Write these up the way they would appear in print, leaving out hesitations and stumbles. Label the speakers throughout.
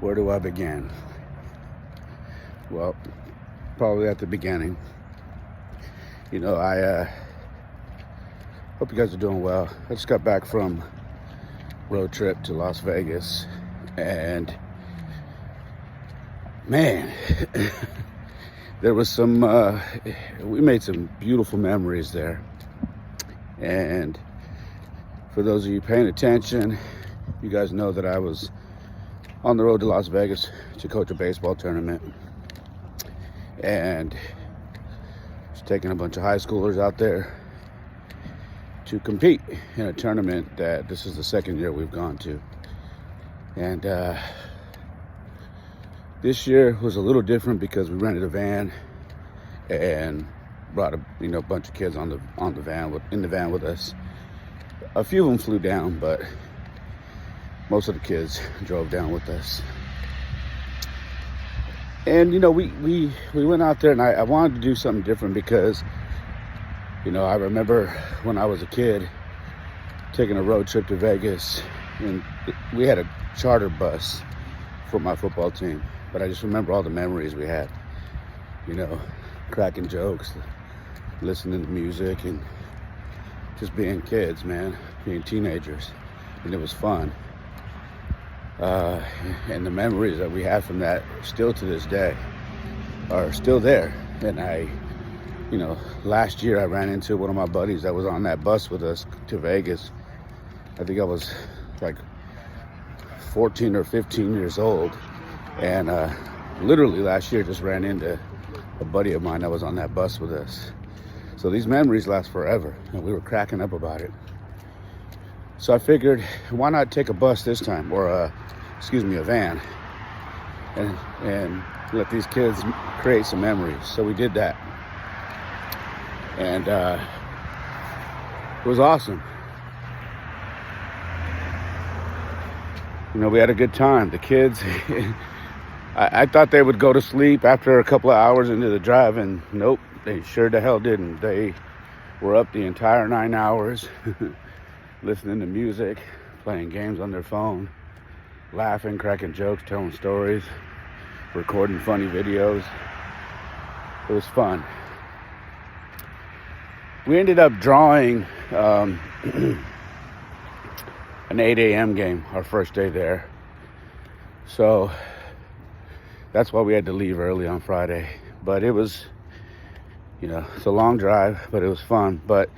Speaker 1: Where do I begin? Well, probably at the beginning. I hope you guys are doing well. I just got back from road trip to Las Vegas, and man, there was we made some beautiful memories there. And for those of you paying attention, you guys know that I was on the road to Las Vegas to coach a baseball tournament, and just taking a bunch of high schoolers out there to compete in a tournament that this is the second year we've gone to. And this year was a little different because we rented a van and brought a bunch of kids in the van with us. A few of them flew down, but most of the kids drove down with us. And we went out there, and I wanted to do something different because I remember when I was a kid taking a road trip to Vegas, and we had a charter bus for my football team. But I just remember all the memories we had, cracking jokes, listening to music, and just being kids, man, being teenagers. And it was fun. And the memories that we have from that still to this day are still there. And last year I ran into one of my buddies that was on that bus with us to Vegas. I think I was like 14 or 15 years old. And literally last year just ran into a buddy of mine that was on that bus with us. So these memories last forever, and we were cracking up about it. So I figured, why not take a bus this time, or a van, and let these kids create some memories. So we did that, and it was awesome. We had a good time. The kids, I thought they would go to sleep after a couple of hours into the drive, and nope, they sure the hell didn't. They were up the entire 9 hours, listening to music, playing games on their phone, laughing, cracking jokes, telling stories, recording funny videos. It was fun. We ended up drawing an 8 a.m. game our first day there. So that's why we had to leave early on Friday. But it was, it's a long drive, but it was fun. But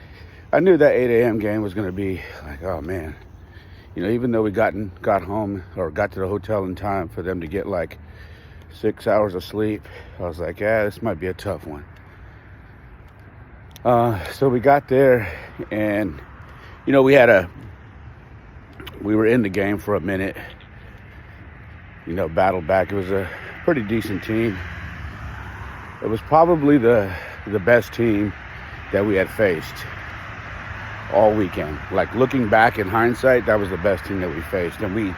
Speaker 1: I knew that 8 a.m. game was going to be like, oh man. Even though we got home or got to the hotel in time for them to get like 6 hours of sleep, I was like, yeah, this might be a tough one. So we got there, and we were in the game for a minute, battled back. It was a pretty decent team. It was probably the best team that we had faced all weekend. Like, looking back in hindsight, that was the best team that we faced. And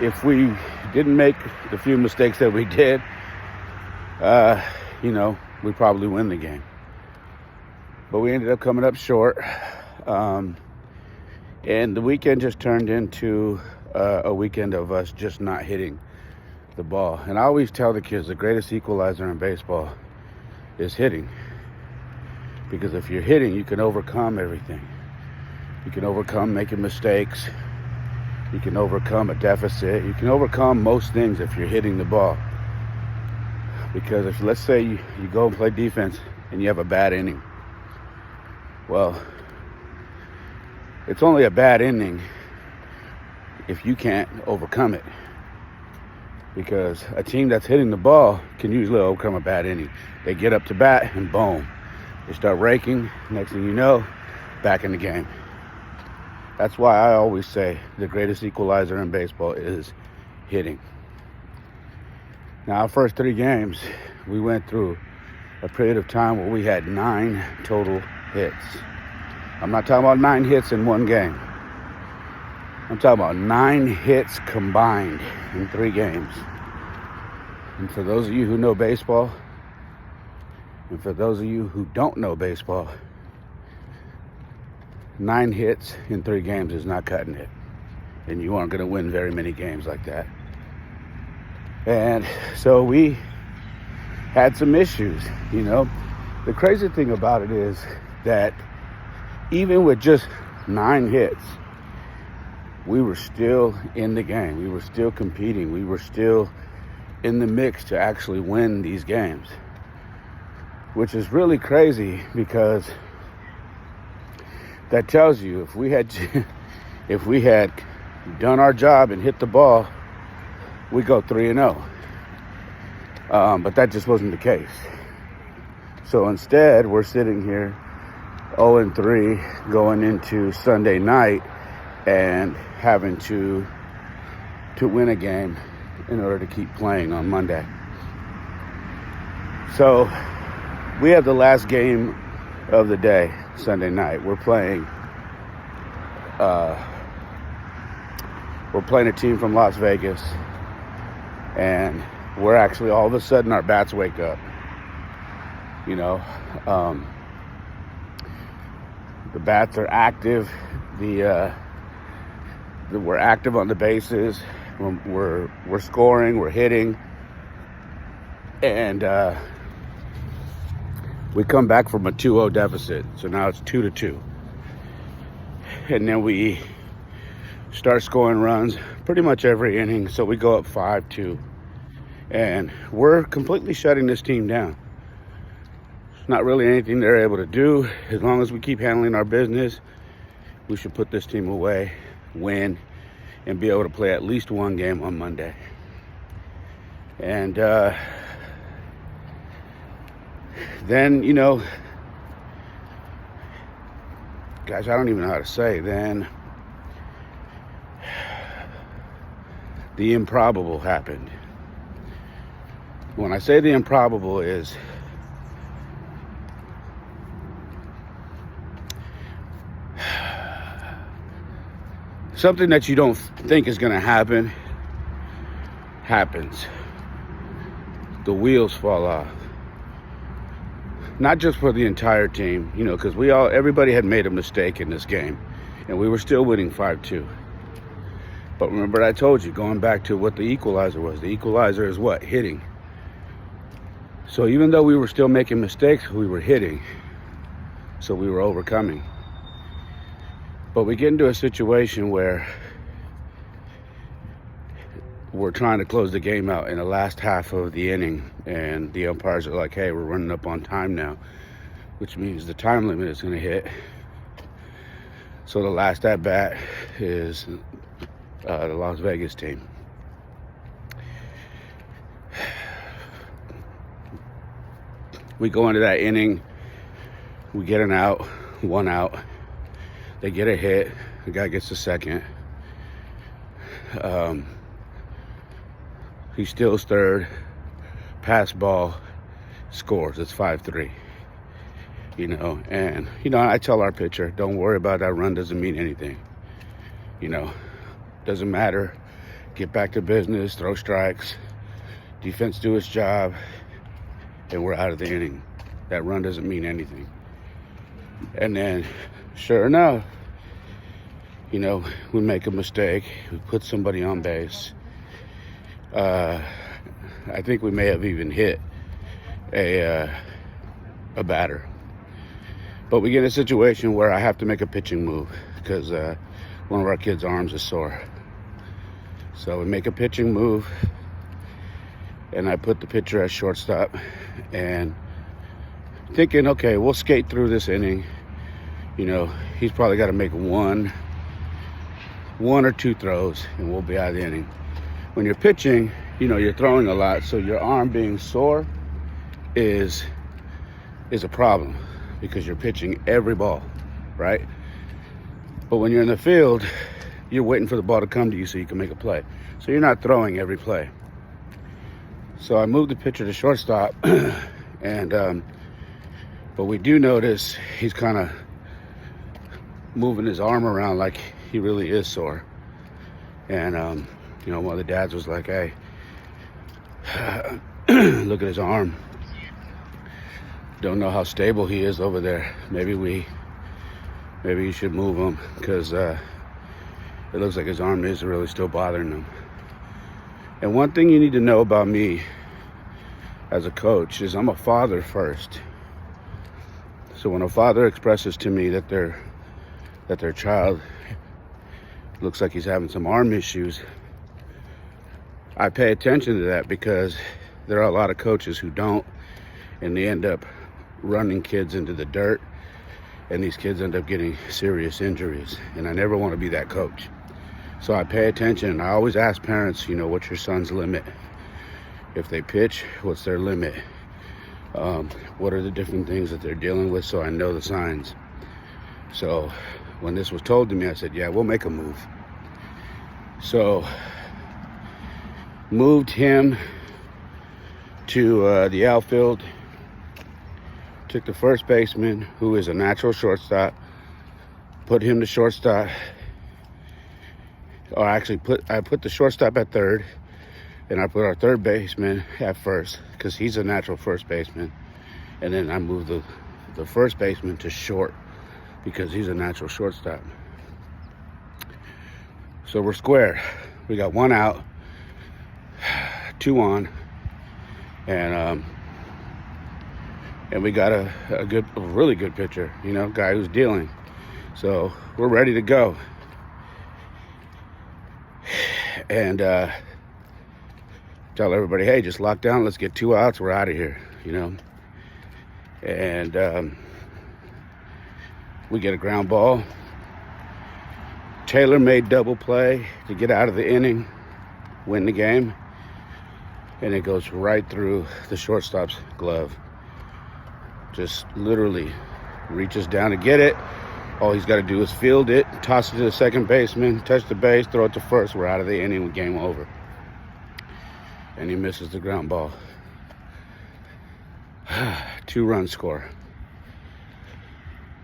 Speaker 1: if we didn't make the few mistakes that we did, we probably win the game. But we ended up coming up short. And the weekend just turned into a weekend of us just not hitting the ball. And I always tell the kids the greatest equalizer in baseball is hitting. Because if you're hitting, you can overcome everything. You can overcome making mistakes. You can overcome a deficit. You can overcome most things if you're hitting the ball. Because if, let's say, you go and play defense and you have a bad inning. Well, it's only a bad inning if you can't overcome it. Because a team that's hitting the ball can usually overcome a bad inning. They get up to bat and boom. They start raking. Next thing you know, back in the game. That's why I always say the greatest equalizer in baseball is hitting. Now, our first 3 games, we went through a period of time where we had 9 total hits. I'm not talking about 9 hits in one game. I'm talking about 9 hits combined in 3 games. And for those of you who know baseball, and for those of you who don't know baseball, 9 hits in 3 games is not cutting it. And you aren't going to win very many games like that. And so we had some issues, you know. The crazy thing about it is that even with just 9 hits, we were still in the game. We were still competing. We were still in the mix to actually win these games, which is really crazy because that tells you if we had done our job and hit the ball, we go 3-0. But that just wasn't the case. So instead, we're sitting here 0-3 going into Sunday night and having to win a game in order to keep playing on Monday. So we have the last game of the day, Sunday night. We're playing a team from Las Vegas, and we're actually, all of a sudden, our bats wake up. You know, the bats are active. We're active on the bases. We're scoring. We're hitting, and we come back from a 2-0 deficit. So now it's 2-2, and then we start scoring runs pretty much every inning. So we go up 5-2, and we're completely shutting this team down. Not really anything they're able to do. As long as we keep handling our business, we should put this team away, win, and be able to play at least one game on Monday. And then, you know, guys, I don't even know how to say, then the improbable happened. When I say the improbable is something that you don't think is going to happen, happens. The wheels fall off. Not just for the entire team, you know, because everybody had made a mistake in this game, and we were still winning 5-2. But remember, I told you, going back to what the equalizer was. The equalizer is what? Hitting. So even though we were still making mistakes, we were hitting. So we were overcoming. But we get into a situation where we're trying to close the game out in the last half of the inning, and the umpires are like, hey, we're running up on time now, which means the time limit is going to hit. So the last at bat is the Las Vegas team. We go into that inning, we get an out, 1 out. They get a hit. The guy gets a second. He steals third. Pass ball. Scores. It's 5-3. You know, and, you know, I tell our pitcher, don't worry about that run. Doesn't mean anything. You know, doesn't matter. Get back to business. Throw strikes. Defense do its job. And we're out of the inning. That run doesn't mean anything. And then, sure enough, you know, we make a mistake. We put somebody on base. I think we may have even hit a batter. But we get in a situation where I have to make a pitching move because one of our kids' arms is sore. So we make a pitching move, and I put the pitcher at shortstop, and thinking, okay, we'll skate through this inning. You know, he's probably got to make one or two throws, and we'll be out of the inning. When you're pitching, you know, you're throwing a lot, so your arm being sore is a problem because you're pitching every ball, right? But when you're in the field, you're waiting for the ball to come to you so you can make a play. So you're not throwing every play. So I moved the pitcher to shortstop, and but we do notice he's kind of moving his arm around like he really is sore. And you know, one of the dads was like, hey, look at his arm. Don't know how stable he is over there. Maybe you should move him because it looks like his arm is really still bothering him. And one thing you need to know about me as a coach is I'm a father first. So when a father expresses to me that their child looks like he's having some arm issues, I pay attention to that, because there are a lot of coaches who don't, and they end up running kids into the dirt, and these kids end up getting serious injuries. And I never want to be that coach. So I pay attention. I always ask parents, what's your son's limit? If they pitch, what's their limit? What are the different things that they're dealing with, so I know the signs. So when this was told to me, I said, yeah, we'll make a move. So moved him to the outfield, took the first baseman, who is a natural shortstop, put him to shortstop. Or actually, I put the shortstop at third, and I put our third baseman at first, because he's a natural first baseman. And then I moved the first baseman to short, because he's a natural shortstop. So we're square. We got 1 out, 2 on, and we got a really good pitcher, guy who's dealing. So we're ready to go. And tell everybody, hey, just lock down, let's get 2 outs, we're out of here, And we get a ground ball. Taylor made double play to get out of the inning, win the game, and it goes right through the shortstop's glove. Just literally reaches down to get it. All he's got to do is field it, toss it to the second baseman, touch the base, throw it to first. We're out of the inning with game over. And he misses the ground ball. 2-run score.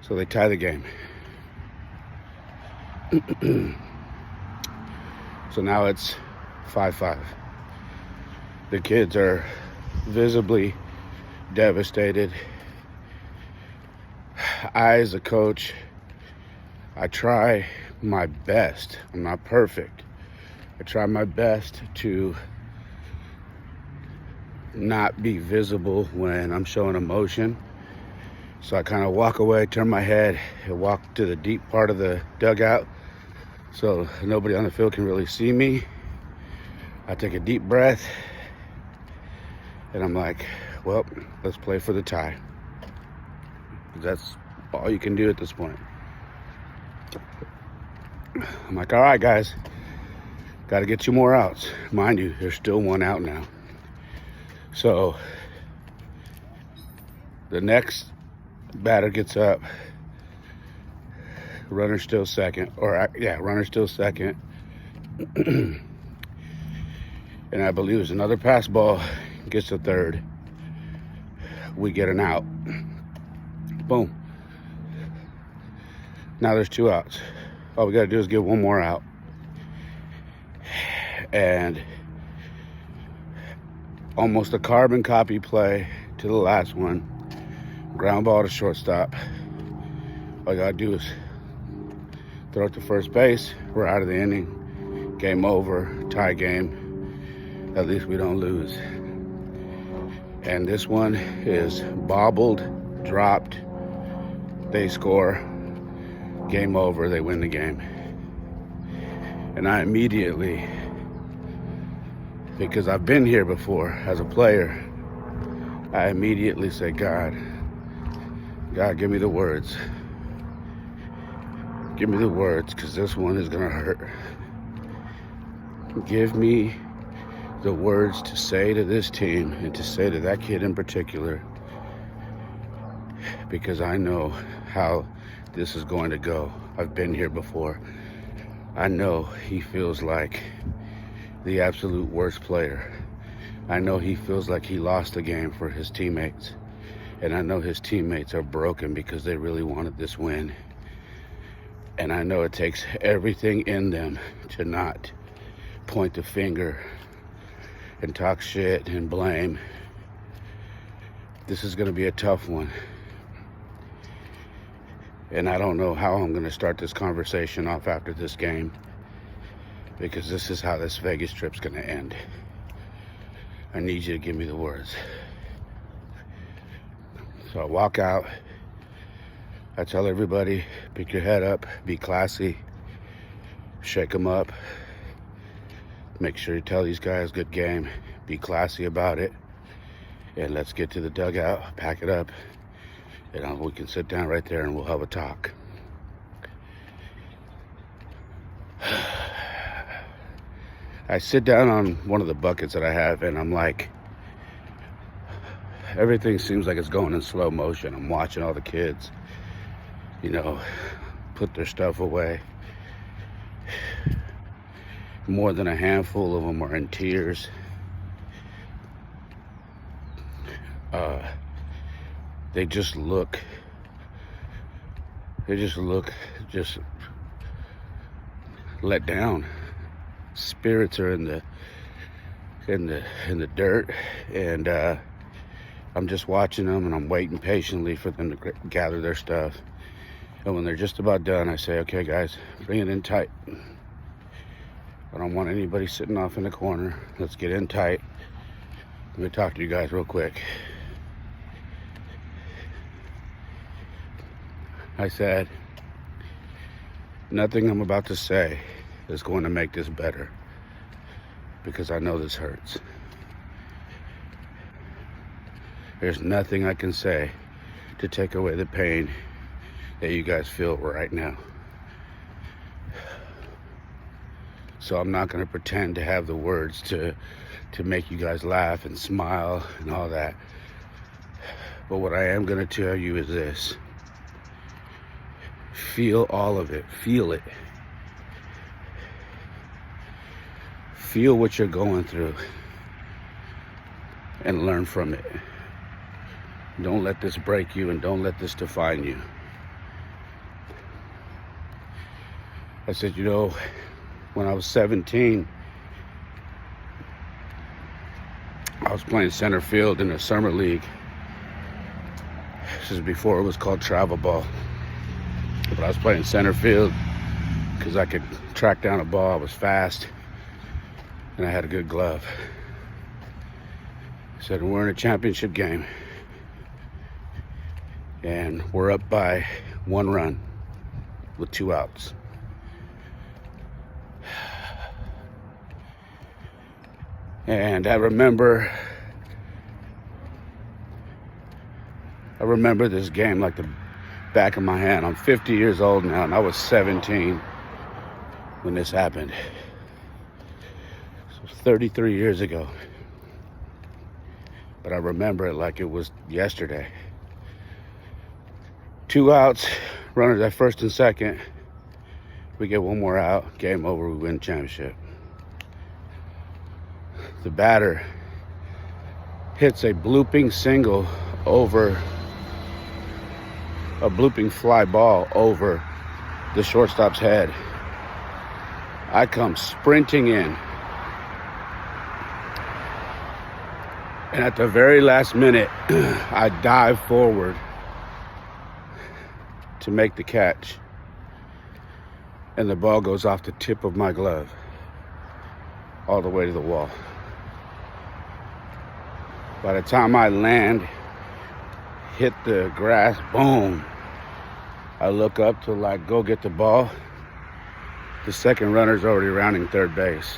Speaker 1: So they tie the game. So now it's 5-5. The kids are visibly devastated. I, as a coach, I try my best. I'm not perfect. I try my best to not be visible when I'm showing emotion. So I kind of walk away, turn my head, and walk to the deep part of the dugout so nobody on the field can really see me. I take a deep breath, and I'm like, well, let's play for the tie. That's all you can do at this point. I'm like, all right, guys, got to get 2 more outs. Mind you, there's still 1 out now. So the next batter gets up. Runner still second. Runner still second. And I believe there's another pass ball. Gets to third. We get an out. Boom. Now there's 2 outs. All we got to do is get 1 more out. And almost a carbon copy play to the last one. Ground ball to shortstop. All I got to do is throw it to first base. We're out of the inning. Game over. Tie game. At least we don't lose. And this one is bobbled, dropped. They score. Game over. They win the game. And I immediately, because I've been here before as a player, I immediately say, God, give me the words. Give me the words, because this one is going to hurt. Give me the words to say to this team and to say to that kid in particular, because I know how this is going to go. I've been here before. I know he feels like the absolute worst player. I know he feels like he lost the game for his teammates. And I know his teammates are broken because they really wanted this win. And I know it takes everything in them to not point the finger and talk shit and blame. This is going to be a tough one. And I don't know how I'm going to start this conversation off after this game. because this is how this Vegas trip's gonna end. I need you to give me the words. So I walk out. I tell everybody, pick your head up, be classy, shake them up. Make sure you tell these guys good game, be classy about it, and let's get to the dugout, pack it up, and we can sit down right there and we'll have a talk. I sit down on one of the buckets that I have, and I'm like, everything seems like it's going in slow motion. I'm watching all the kids, put their stuff away. More than a handful of them are in tears. They just look let down. Spirits are in the dirt, and I'm just watching them, and I'm waiting patiently for them to gather their stuff. And when they're just about done, I say, okay guys, bring it in tight. I don't want anybody sitting off in the corner. Let's get in tight. Let me talk to you guys real quick. I said, nothing I'm about to say is going to make this better, because I know this hurts. There's nothing I can say to take away the pain that you guys feel right now. So I'm not going to pretend to have the words to make you guys laugh and smile and all that. But what I am going to tell you is this. Feel all of it. Feel it. Feel what you're going through and learn from it. Don't let this break you, and don't let this define you. I said, when I was 17, I was playing center field in a summer league. This is before it was called travel ball. But I was playing center field because I could track down a ball. I was fast, and I had a good glove. I said, we're in a championship game, and we're up by 1 run with 2 outs. And I remember this game like the back of my hand. I'm 50 years old now, and I was 17 when this happened. So 33 years ago. But I remember it like it was yesterday. 2 outs, runners at first and second. We get 1 more out, game over, we win championship. The batter hits a blooping single over, a blooping fly ball over the shortstop's head. I come sprinting in. And at the very last minute, I dive forward to make the catch. And the ball goes off the tip of my glove all the way to the wall. By the time I land, hit the grass, boom. I look up to go get the ball. The second runner's already rounding third base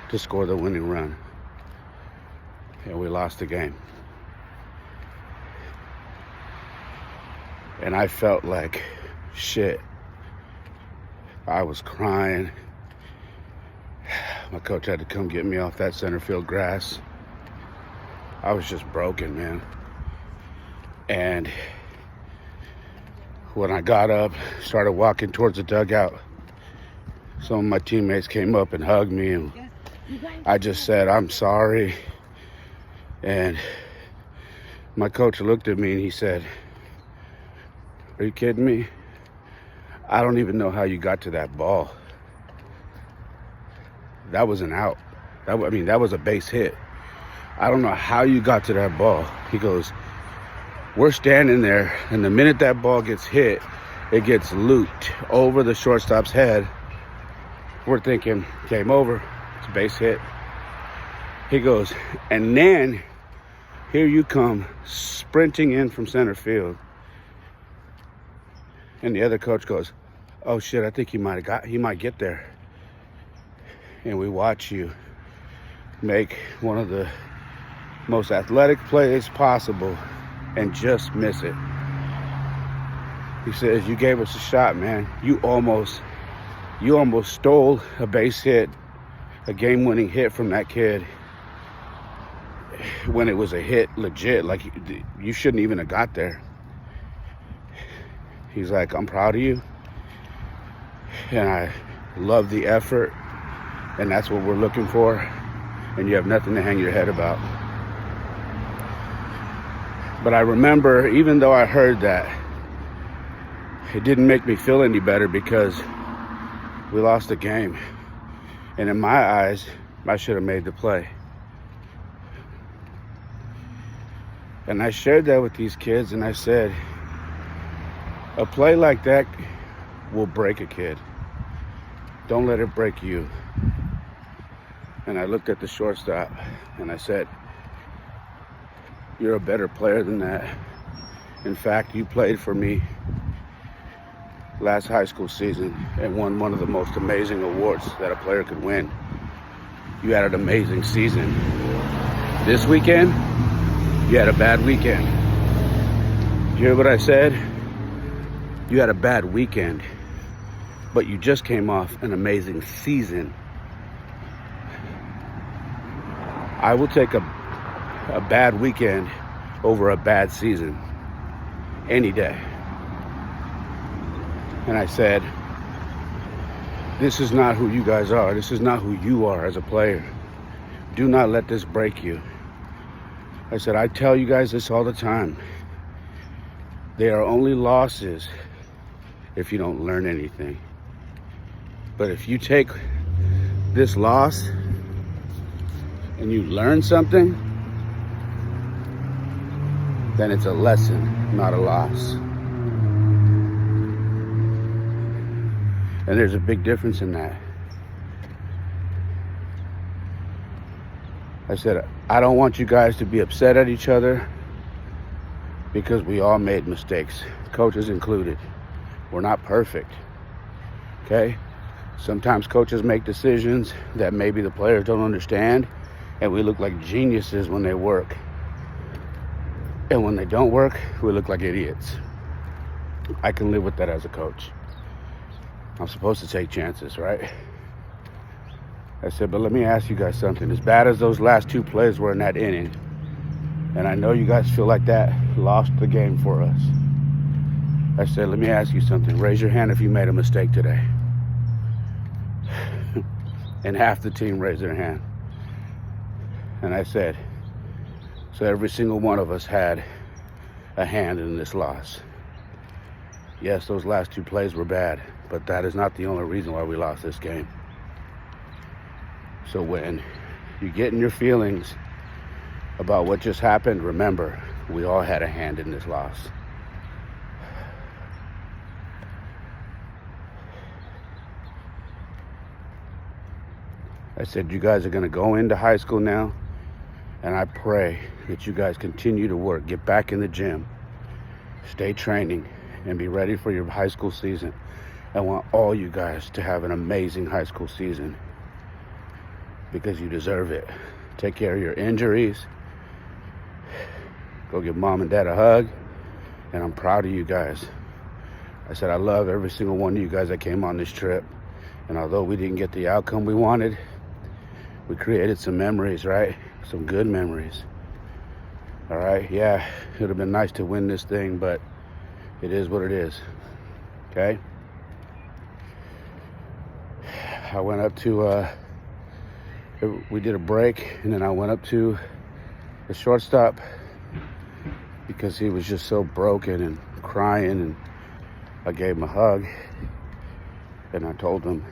Speaker 1: to score the winning run. And we lost the game. And I felt like shit. I was crying. My coach had to come get me off that center field grass. I was just broken, man. And when I got up, started walking towards the dugout, some of my teammates came up and hugged me, and I just said, I'm sorry. And my coach looked at me and he said, are you kidding me? I don't even know how you got to that ball. That was an out. That was a base hit. I don't know how you got to that ball. He goes, we're standing there, and the minute that ball gets hit, it gets looped over the shortstop's head We're thinking, game over. It's a base hit. He goes, and then here you come sprinting in from center field. And the other coach goes, oh shit, I think he might get there. And we watch you make one of the most athletic plays possible and just miss it. He says, you gave us a shot, man. You almost stole a base hit, a game-winning hit from that kid when it was a hit legit. Like, you shouldn't even have got there. He's like, I'm proud of you, and I love the effort, and that's what we're looking for, and you have nothing to hang your head about. But I remember, even though I heard that, it didn't make me feel any better because we lost the game. And in my eyes, I should have made the play. And I shared that with these kids, and I said, a play like that will break a kid. Don't let it break you. And I looked at the shortstop, and I said, you're a better player than that. In fact, you played for me last high school season and won one of the most amazing awards that a player could win. You had an amazing season. This weekend, you had a bad weekend. You hear what I said? You had a bad weekend, but you just came off an amazing season. I will take a bad weekend over a bad season any day. And I said, this is not who you guys are. This is not who you are as a player. Do not let this break you. I said, I tell you guys this all the time. They are only losses if you don't learn anything. But if you take this loss and you learn something, then it's a lesson, not a loss. And there's a big difference in that. I said, I don't want you guys to be upset at each other because we all made mistakes, coaches included. We're not perfect, okay? Sometimes coaches make decisions that maybe the players don't understand, and we look like geniuses when they work. And when they don't work, we look like idiots. I can live with that as a coach. I'm supposed to take chances, right? I said, but let me ask you guys something. As bad as those last two plays were in that inning, and I know you guys feel like that lost the game for us. I said, let me ask you something. Raise your hand if you made a mistake today. And half the team raised their hand. And I said, so every single one of us had a hand in this loss. Yes, those last two plays were bad, but that is not the only reason why we lost this game. So when you get in your feelings about what just happened, remember, we all had a hand in this loss. I said, you guys are going to go into high school now, and I pray that you guys continue to work, get back in the gym, stay training, and be ready for your high school season. I want all you guys to have an amazing high school season because you deserve it. Take care of your injuries. Go give mom and dad a hug. And I'm proud of you guys. I said, I love every single one of you guys that came on this trip. And although we didn't get the outcome we wanted, we created some memories, right? Some good memories. All right, yeah, it would have been nice to win this thing, but it is what it is, okay? I went up to, we did a break, and then I went up to the shortstop because he was just so broken and crying, and I gave him a hug, and I told him,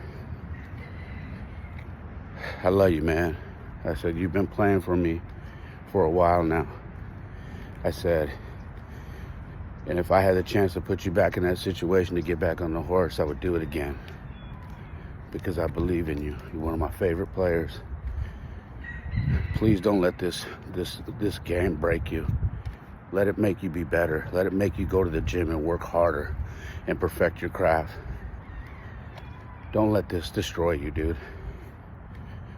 Speaker 1: I love you, man. I said, you've been playing for me for a while now. I said, and if I had the chance to put you back in that situation to get back on the horse, I would do it again. because I believe in you. You're one of my favorite players. Please don't let this game break you. Let it make you be better. Let it make you go to the gym and work harder and perfect your craft. Don't let this destroy you, dude.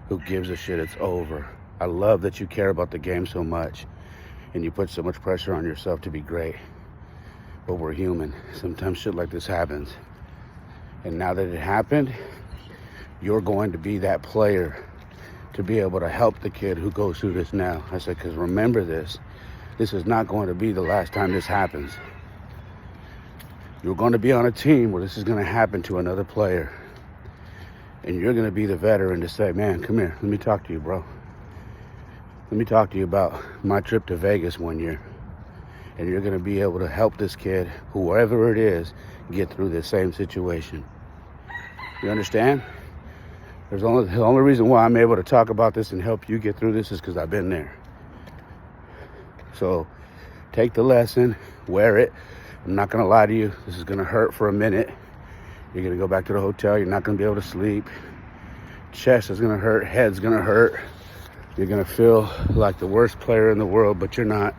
Speaker 1: Who gives a shit? It's over. I love that you care about the game so much and you put so much pressure on yourself to be great. But we're human. Sometimes shit like this happens. And now that it happened, you're going to be that player to be able to help the kid who goes through this now. I said, because remember this is not going to be the last time this happens. You're going to be on a team where this is going to happen to another player. And you're going to be the veteran to say, man, come here, let me talk to you, bro. Let me talk to you about my trip to Vegas one year. And you're going to be able to help this kid, whoever it is, get through this same situation. You understand? The only reason why I'm able to talk about this and help you get through this is because I've been there. So take the lesson, wear it. I'm not going to lie to you. This is going to hurt for a minute. You're going to go back to the hotel. You're not going to be able to sleep. Chest is going to hurt. Head's going to hurt. You're going to feel like the worst player in the world, but you're not.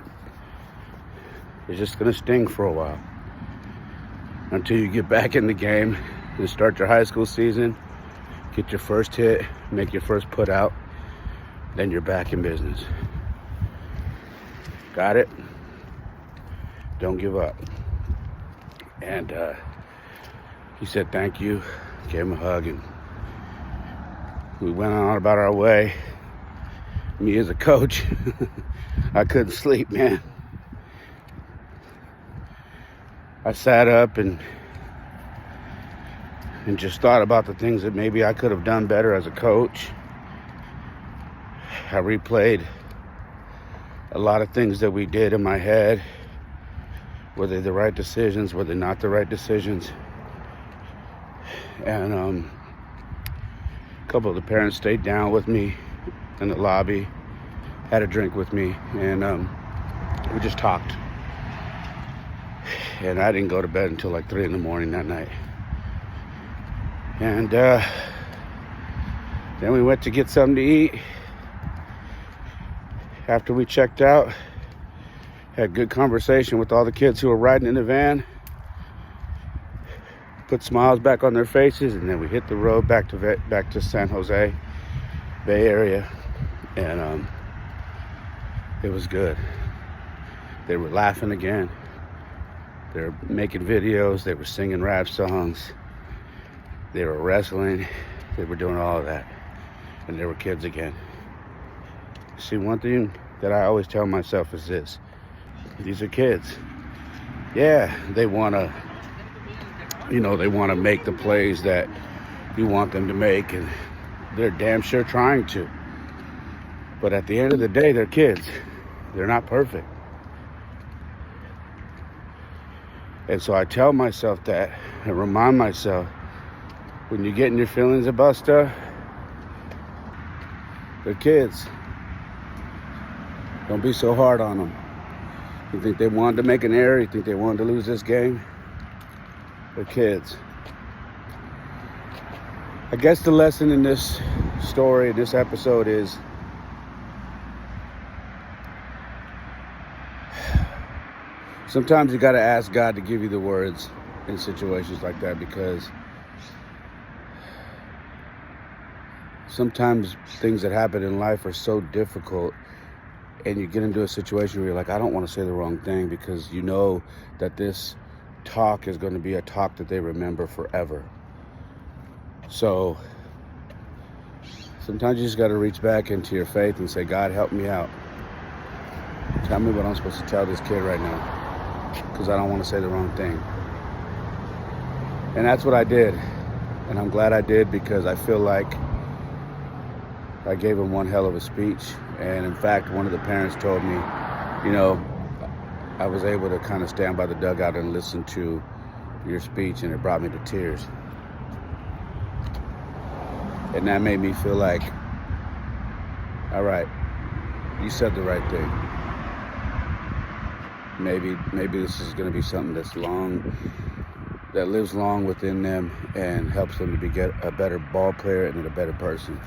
Speaker 1: It's just going to sting for a while until you get back in the game and start your high school season, get your first hit, make your first put out, then you're back in business. Got it? Don't give up. And he said thank you, gave him a hug, and we went on about our way. Me as a coach, I couldn't sleep, man. I sat up and just thought about the things that maybe I could have done better as a coach. I replayed a lot of things that we did in my head. Were they the right decisions? Were they not the right decisions? And a couple of the parents stayed down with me in the lobby, had a drink with me, and we just talked. And I didn't go to bed until like 3 a.m. that night. And then we went to get something to eat. After we checked out, had good conversation with all the kids who were riding in the van. Put smiles back on their faces, and then we hit the road back to San Jose, Bay Area, and it was good. They were laughing again. They were making videos. They were singing rap songs. They were wrestling. They were doing all of that, and they were kids again. See, one thing that I always tell myself is this: these are kids. Yeah, they want to. They want to make the plays that you want them to make, and they're damn sure trying to. But at the end of the day, they're kids. They're not perfect. And so I tell myself that and remind myself, when you're getting your feelings about stuff, they're kids. Don't be so hard on them. You think they wanted to make an error? You think they wanted to lose this game? They're kids. I guess the lesson in this story, this episode is sometimes you got to ask God to give you the words in situations like that, because sometimes things that happen in life are so difficult, and you get into a situation where you're like, I don't want to say the wrong thing, because you know that this talk is going to be a talk that they remember forever. So sometimes you just got to reach back into your faith and say, God, help me out. Tell me what I'm supposed to tell this kid right now, because I don't want to say the wrong thing. And that's what I did. And I'm glad I did, because I feel like I gave him one hell of a speech. And in fact, one of the parents told me, I was able to kind of stand by the dugout and listen to your speech, and it brought me to tears. And that made me feel like, all right, you said the right thing. Maybe this is going to be something that's long that lives long within them and helps them to get a better ball player and a better person.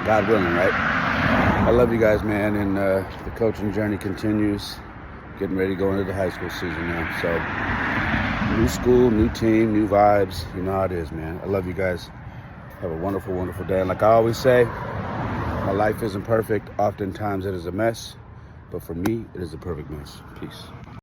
Speaker 1: God willing, right? I love you guys, man, and the coaching journey continues. Getting ready to go into the high school season now. So, new school, new team, new vibes. You know how it is, man. I love you guys. Have a wonderful, wonderful day. And like I always say, my life isn't perfect. Oftentimes it is a mess. But for me, it is a perfect mess. Peace.